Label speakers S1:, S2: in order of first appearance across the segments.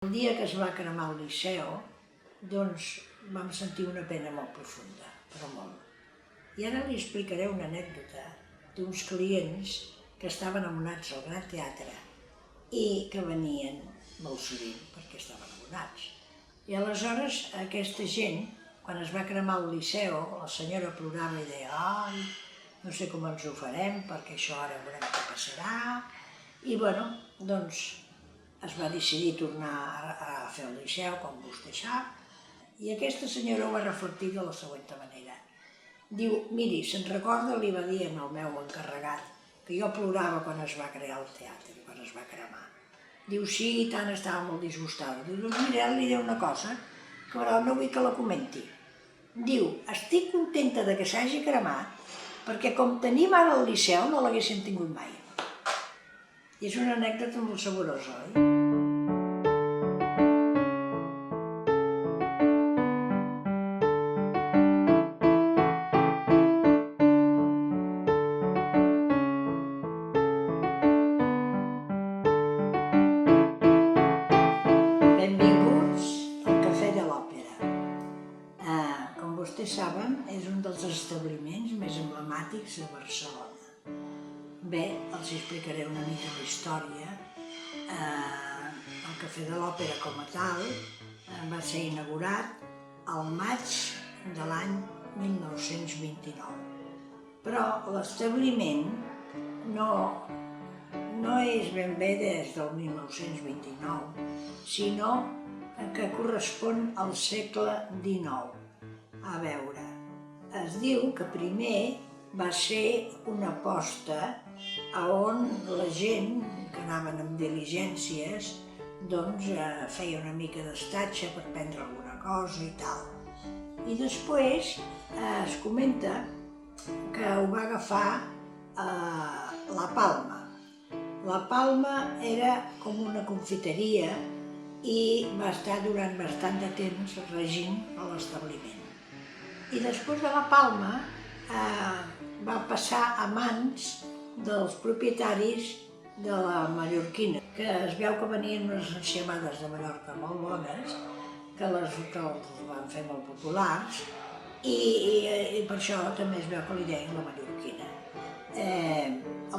S1: El dia que es va cremar el Liceu, doncs vam sentir una pena molt profunda, però molt. I ara li explicaré una anècdota d'uns clients que estaven abonats al Gran Teatre i que venien molt sovint perquè estaven abonats. I aleshores aquesta gent, quan es va cremar el Liceu, la senyora plorava i deia «Ai, no sé com ens ho farem perquè això ara veurem què passarà». I bueno, doncs es va decidir tornar a fer el Liceu, com vostè sap, i aquesta senyora ho va reflectir de la següent manera. Diu, miri, se'n recorda, li va dir al meu encarregat, que jo plorava quan es va crear el teatre, quan es va cremar. Diu, sí, i tant, estava molt disgustada. Diu, doncs mira, li diré una cosa, que però no vull que la comenti. Diu, estic contenta de que s'hagi cremat, perquè com tenim ara el Liceu no l'haguéssim tingut mai. I és una anècdota molt saborosa, oi? Benvinguts al Cafè de l'Òpera. Com vostès saben, és un dels establiments més emblemàtics de Barcelona. Bé, els explicaré una mica la història. El Cafè de l'Òpera com a tal va ser inaugurat al maig de l'any 1929. Però l'establiment no és ben bé des del 1929, sinó que correspon al segle XIX. A veure, es diu que primer va ser una aposta on la gent que anaven amb diligències doncs feia una mica d'estatge per prendre alguna cosa i tal. I després es comenta que ho va agafar La Palma. La Palma era com una confiteria i va estar durant bastant de temps regint l'establiment. I després de La Palma va passar a mans dels propietaris de la Mallorquina, que es veu que venien unes enciamades de Mallorca molt bones, que les van fer molt populars, i per això també es veu que li deien la Mallorquina.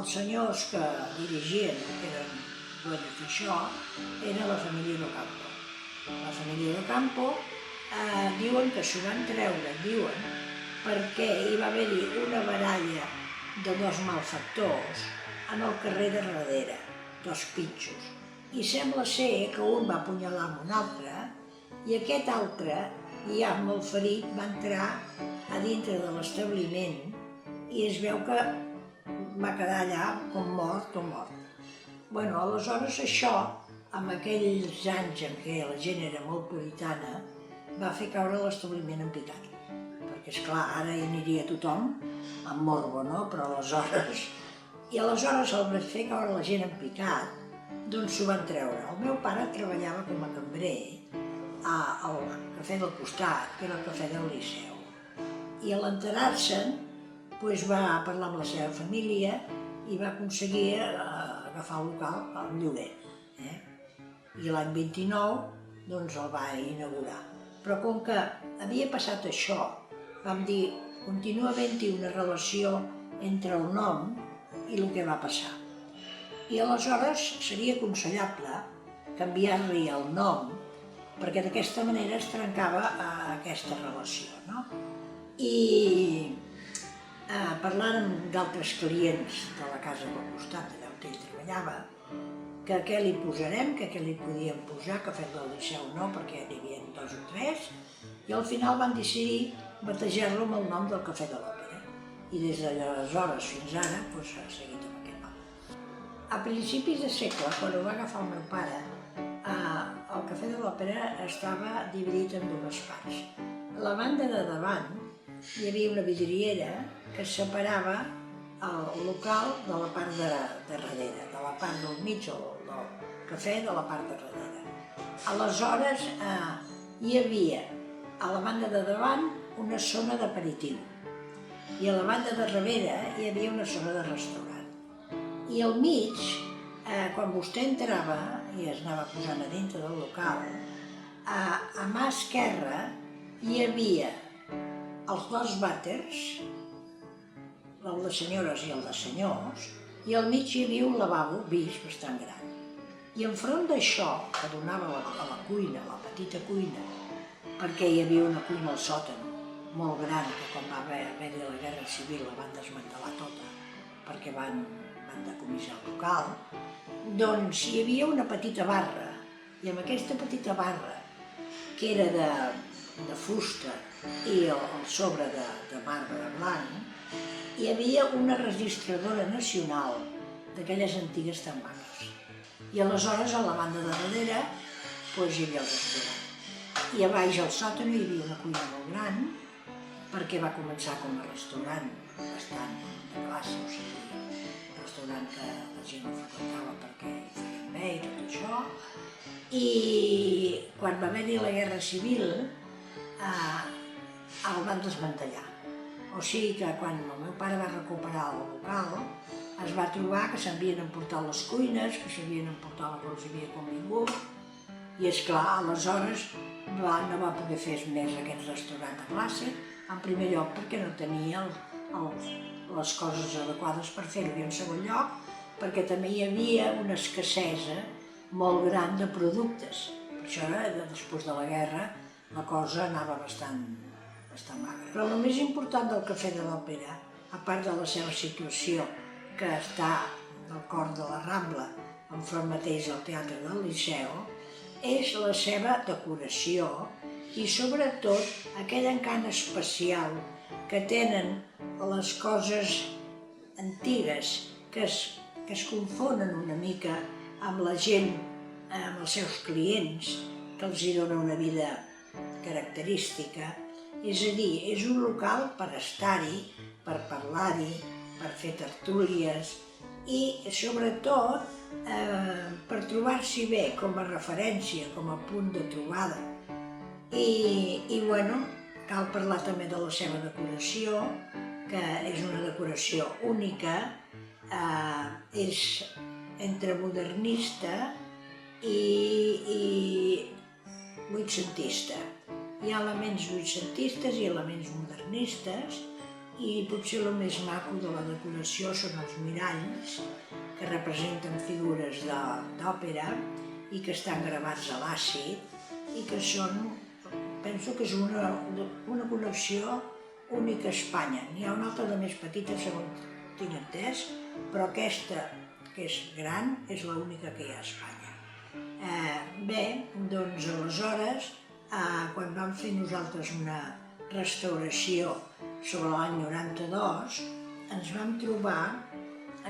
S1: Els senyors que dirigien, que eren dueños d'això, era la família d'Ocampo. La família d'Ocampo diuen que s'ho van treure, perquè hi va haver-hi una baralla de dos malfactors en el carrer de darrere, dos pitxos. I sembla ser que un va apunyalar amb un altre i aquest altre, ja molt ferit, va entrar a dintre de l'establiment i es veu que va quedar allà com mort o mort. Bueno, aleshores això, amb aquells anys en què la gent era molt puritana, va fer caure l'establiment en picat. Perquè, esclar, ara hi aniria tothom, amb morbo, no? Però aleshores... I aleshores, al fer caure la gent en picat, doncs s'ho van treure. El meu pare treballava com a cambrer al cafè del costat, que era el cafè del Liceu. I a l'enterar-se'n, va parlar amb la seva família i va aconseguir agafar el local al lloguer. I l'any 29 doncs el va inaugurar. Però com que havia passat això, vam dir, continua havent-hi una relació entre el nom i el que va passar. I aleshores seria aconsellable canviar-li el nom perquè d'aquesta manera es trencava aquesta relació, no? I parlant amb d'altres clients de la casa del costat, allà on ell treballava, que què li posarem, que què li podíem posar, Cafè del Liceu no, perquè n'hi havia 2 o 3, i al final van decidir batejar-lo amb el nom del Cafè de l'Òpera. I des d'aleshores fins ara s'ha seguit amb aquest nom. A principis de segle, quan ho va agafar el meu pare, el Cafè de l'Òpera estava dividit en 2 parts. A la banda de davant hi havia una vidriera que separava el local de la part de darrere, de la part del mig del cafè de la part de darrere. Aleshores hi havia a la banda de davant una zona d'aperitiu i a la banda de darrere hi havia una zona de restaurant. I al mig, quan vostè entrava, i es anava posant a dintre del local, a mà esquerra hi havia els dos vàters, el de senyores i el de senyors, i al mig hi havia un lavabo vist bastant gran. I enfront d'això, que donava a la cuina, a la petita cuina, perquè hi havia una cuina al sòtan molt gran, que quan va haver-hi la Guerra Civil la van desmantelar tota, perquè van decomissar el local, doncs hi havia una petita barra, i amb aquesta petita barra, que era de fusta i el sobre de marbre blanc, hi havia una registradora nacional d'aquelles antigues tan maques. I aleshores, a la banda de darrere, doncs hi havia el restaurant. I a baix al sòtan hi havia una cuina molt gran, perquè va començar com a restaurant bastant de classe, o sigui, un restaurant que la gent ho freqüentava perquè hi feien bé i tot això. I quan va haver-hi la Guerra Civil, el van desmantellar. O sigui que quan el meu pare va recuperar el local, es va trobar que s'havien emportat les cuines, que s'havien emportat la que els havia convingut, i esclar, aleshores no va poder fer més aquest restaurant de classe, en primer lloc perquè no tenia les coses adequades per fer-ho, i en segon lloc perquè també hi havia una escassesa molt gran de productes. Per això, després de la guerra, la cosa anava bastant magra. Però el més important del Cafè de l'Òpera, a part de la seva situació, que està al cor de la Rambla, enfront mateix al Teatre del Liceu, és la seva decoració i sobretot aquell encant especial que tenen les coses antigues, que es confonen una mica amb la gent, amb els seus clients, que els hi dona una vida característica. És a dir, és un local per estar-hi, per parlar-hi, per fer tertúlies i sobretot per trobar-s'hi bé com a referència, com a punt de trobada. I bueno, cal parlar també de la seva decoració, que és una decoració única, és entre modernista i vuitcentista. Hi ha elements vuitcentistes i elements modernistes, i potser el més maco de la decoració són els miralls, que representen figures d'òpera i que estan gravats a l'àcid i que són, penso que és una col·lecció única a Espanya. N'hi ha una altra de més petita, segons tinc entès, però aquesta, que és gran, és l'única que hi ha a Espanya. Bé, doncs aleshores, quan vam fer nosaltres una restauració sobre l'any 92, ens vam trobar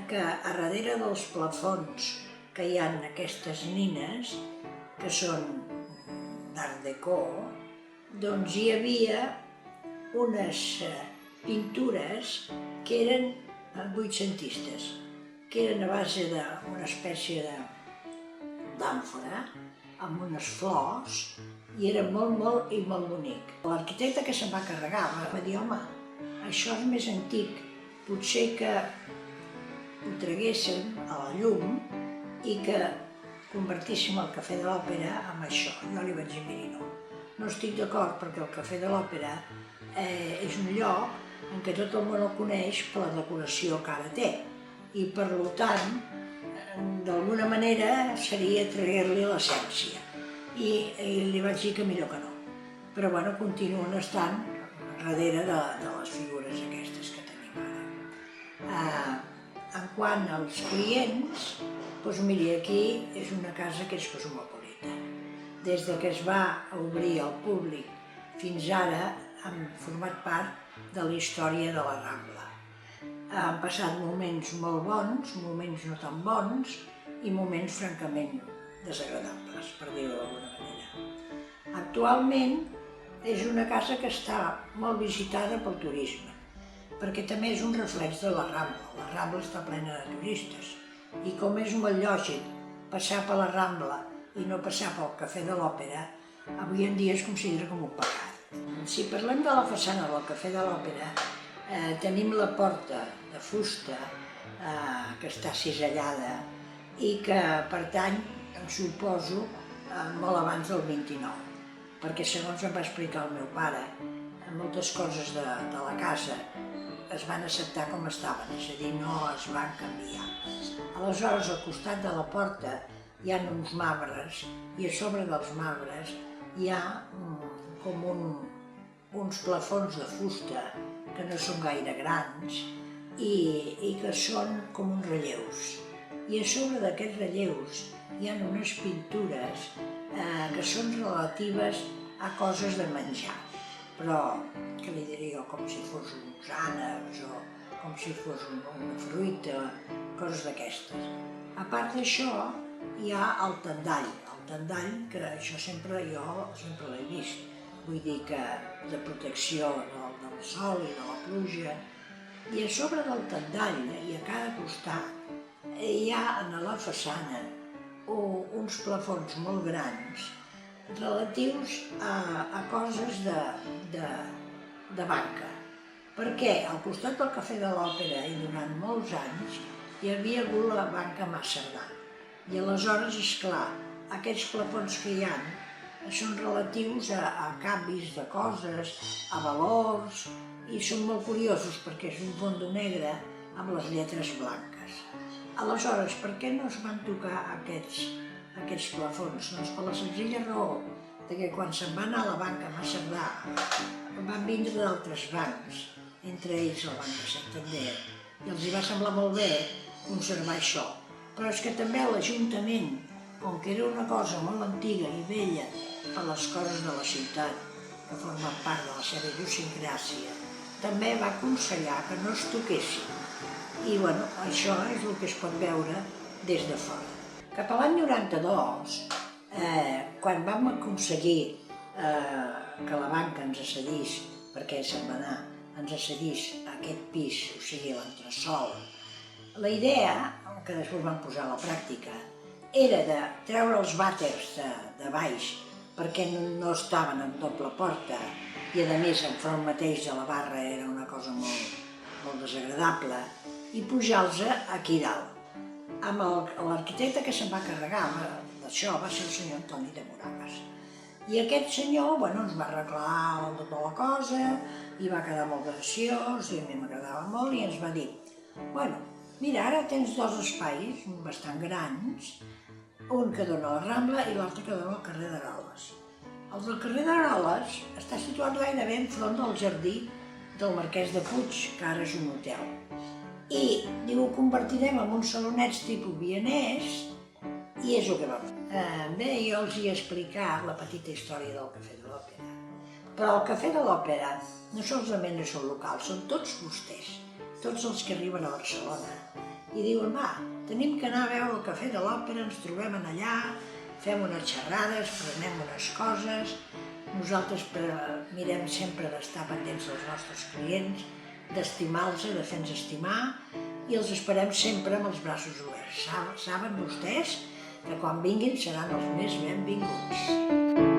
S1: que a darrere dels plafons que hi ha aquestes nines, que són d'art déco, doncs hi havia unes pintures que eren vuitcentistes, que eren a base d'una espècie d'àmfora amb unes flors, i era molt bonic. L'arquitecte que se'n va carregar va dir, home, això és més antic, potser que ho traguéssim a la llum i que convertíssim el Cafè de l'Òpera en això. Jo li vaig dir, miri, no estic d'acord, perquè el Cafè de l'Òpera és un lloc en què tot el món el coneix per la decoració que ara té, i per tant, d'alguna manera seria trair-li l'essència. I li vaig dir que millor que no. Però bueno, continuen estant darrere de les figures aquestes que tenim ara. En quant als clients, doncs miri, aquí és una casa que és cosmopolita. Des que es va obrir al públic fins ara han format part de la història de la Rambla. Han passat moments molt bons, moments no tan bons i moments francament desagradables, per dir-ho d'alguna manera. Actualment és una casa que està molt visitada pel turisme, perquè també és un reflex de la Rambla. La Rambla està plena de turistes, i com és molt lògic passar per la Rambla i no passar pel Cafè de l'Òpera, avui en dia es considera com un pecat. Si parlem de la façana del Cafè de l'Òpera, tenim la porta de fusta que està cisellada i que pertany suposo, molt abans del 29, perquè segons em va explicar el meu pare, moltes coses de la casa es van acceptar com estaven, és a dir, no es van canviar. Aleshores, al costat de la porta hi ha uns marbres i a sobre dels marbres hi ha com uns plafons de fusta que no són gaire grans i que són com uns relleus. I a sobre d'aquests relleus hi ha unes pintures que són relatives a coses de menjar, però, què li diria jo, com si fos uns ànecs o com si fos una fruita, coses d'aquestes. A part d'això, hi ha el tendall, que això sempre l'he vist, vull dir que de protecció del sol i de la pluja. I a sobre del tendall i a cada costat hi ha a la façana uns plafons molt grans relatius a coses de banca. Perquè al costat del Cafè de l'Òpera i durant molts anys hi havia hagut la banca Mas Cerdà. I aleshores, esclar, aquests plafons que hi ha són relatius a canvis de coses, a valors, i són molt curiosos perquè és un fondo negre amb les lletres blanques. Aleshores, per què no es van tocar aquests plafons? Doncs per la senzilla raó que quan se'n va anar a la banca Mas Cerdà van vindre d'altres bancs, entre ells el Banc de Santander, i els hi va semblar molt bé conservar això. Però és que també l'Ajuntament, com que era una cosa molt antiga i vella per les coses de la ciutat, que formen part de la seva idiosincràsia, també va aconsellar que no es toquessin. I bueno, això és el que es pot veure des de fora. Cap a l'any 92, quan vam aconseguir que la banca ens cedís, perquè se'n va anar, ens cedís aquest pis, o sigui l'entresòl, la idea, que després vam posar a la pràctica, era de treure els vàters de baix perquè no estaven en doble porta i a més enfront mateix de la barra era una cosa molt desagradable i pujar-los aquí dalt. Amb l'arquitecte que se'n va carregar d'això va ser el senyor Antoni de Moragas. I aquest senyor ens va arreglar tota la cosa i va quedar molt graciós i a mi m'agradava molt i ens va dir: mira, ara tens dos espais bastant grans, un que dona a la Rambla i l'altre que dona al carrer d'Aroles. El del carrer d'Aroles està situat gairebé enfront del jardí del Marquès de Puig, que ara és un hotel. I diu, ho convertirem en uns salonets tipus vienès i és el que vam fer. Bé, jo els he explicat la petita història del Cafè de l'Òpera. Però el Cafè de l'Òpera no solament és un local, són tots vostès, tots els que arriben a Barcelona. I diuen, tenim que anar a veure el Cafè de l'Òpera, ens trobem allà, fem unes xerrades, prenem unes coses. Nosaltres mirem sempre d'estar pendents dels nostres clients, d'estimar-los, de fer-nos estimar, i els esperem sempre amb els braços oberts. Saben vostès que quan vinguin seran els més benvinguts.